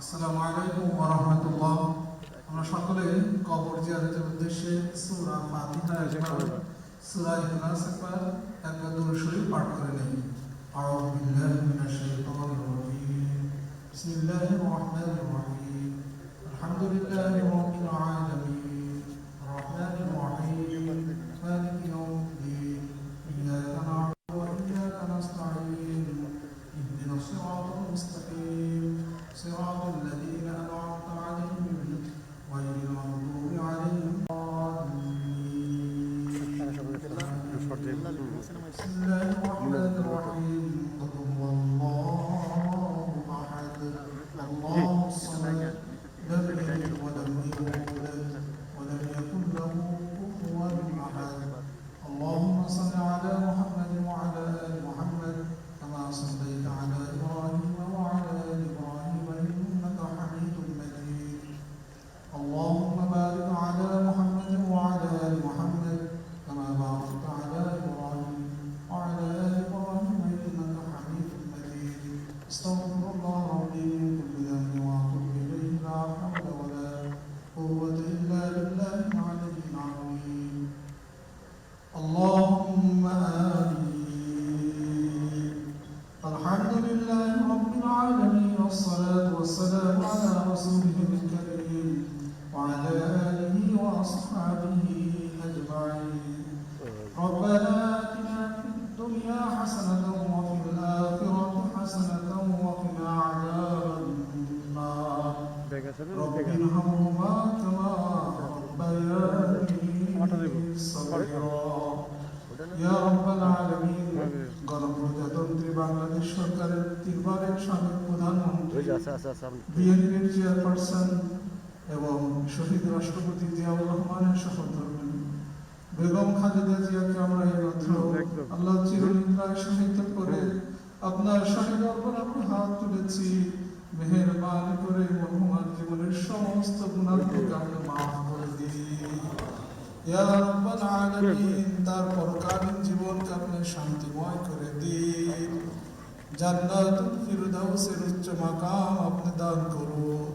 আসসালামু আলাইকুম ওয়া রাহমাতুল্লাহ। আমরা সকলে কবর জিয়ারতের উদ্দেশ্যে সূরা ফাতিহা একবার, সূরা ইখলাস একবার দরুদ শরীফ পাঠ করে নেই। আউযু বিল্লাহি মিনাশ শাইতানির রাজীম। বিসমিল্লাহির রাহমানির রাহিম। আলহামদুলিল্লাহি রাব্বিল আলামিন। আর-রাহমানির রাহিম। মালিকি ইয়াউমিদ্দিন। ইয়্যাকা না'বুদু ওয়া ইয়্যাকা নাস্তাঈন। ইহদিনাস সিরাতাল মুস্তাকিম। صراط الذين أنعمت عليهم غير المغضوب عليهم ولا الضالين. بسم الله الرحمن الرحيم. قل هو الله أحد الله الصمد لم يلد ولم يولد ولم يكن له كفوا أحد. اللهم صل على محمد وعلى آل محمد كما صليت على إبراهيم وعلى آل إبراهيم إنك حميد مجيد. اللهم بارك على محمد وعلى آل محمد كما باركت على إبراهيم وعلى آل إبراهيم إنك حميد مجيد. استغفر الله ربي من كل ذنب وأتوب إليه لا حول ولا قوة إلا بالله العلي العظيم. اللهم آمين. الحمد لله رب العالمين والصلاة والسلام على رسوله الكريم وعلى آله وأصحابه أجمعين. ربنا آتنا في الدنيا حسنة وفي الآخرة حسنة وقنا عذاب النار. رب ارحمهما كما ربياني صغيرا. يا رب العالمين. গণপ্রজাতন্ত্রী বাংলাদেশ সরকারের তিনবারের সাবেক প্রধানমন্ত্রী, বিএনপির চেয়ারপারসন এবং শহীদ রাষ্ট্রপতি জিয়াউর রহমানের সহধর্মী বেগম খালেদা জিয়াকে আমরা এইমাত্র আল্লাহ চিরনিদ্রায় শায়িত করে আপনার শাহী দরবারে আমরা হাত তুলেছি। মেহেরবানি করে মরহুমার জীবনের সমস্ত গুনাহকে আপনি মাফ করে দিন। ইয়া রাব্বাল আলামিন, তার পরকালীন জীবনকে আপনি শান্তিময় করে দিন। জান্নাতুল ফিরদাউসের উচ্চ মাকাম আপনি দান করুন।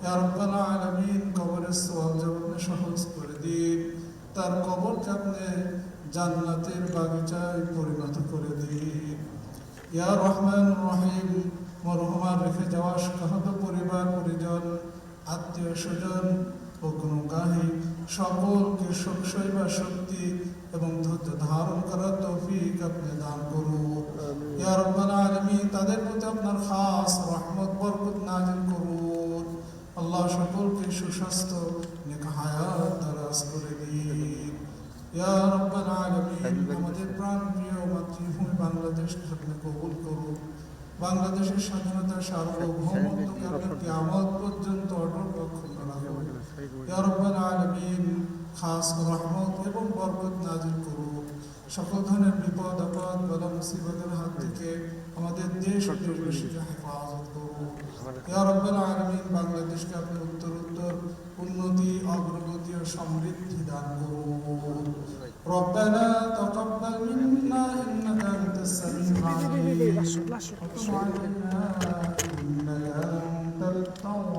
ইয়া রাব্বাল আলামিন, কবরের সওয়াব আপনি সহজ করে দিন। তার কবরকে আপনি জান্নাতের বাগিচায় পরিণত করে দিন। ইয়া রহমানুর রহিম, মরহুমার রেখে যাওয়া শোকাহত পরিবার পরিজন, আত্মীয় স্বজন ও গুণগাহী সকলকে সইবার শক্তি এবং ধৈর্য ধারণ করার তৌফিক আপনি দান করুন। ইয়া রাব্বাল আলামিন, তাদের প্রতি আপনার খাস রহমত বরকত নাযিল করুন। আল্লাহ সকলকে সুস্বাস্থ্য নেক হায়াত দারাজ করে দিন। ইয়া রাব্বাল আলামিন, আমাদের প্রাণপ্রিয় মাতৃভূমি বাংলাদেশকে আপনি কবুল করুন। বাংলাদেশের স্বাধীনতা সার্বভৌমত্বকে আপনি কিয়ামত পর্যন্ত অটল রাখুন। ইয়া রাব্বাল আলামিন, খাস রহমত এবং বরকত নাযিল করুন। সকল ধরনের বিপদ আপদ বালা মুসিবতের হাত থেকে আমাদের দেশ ও দেশবাসীকে হেফাজত করুন। ইয়া রাব্বাল আলামিন, বাংলাদেশকে আপনি উত্তরোত্তর উন্নতি অগ্রগতি ও সমৃদ্ধি দান করুন। ربنا تقبل منا إنك أنت السميع العليم وتب علينا إنك أنت التواب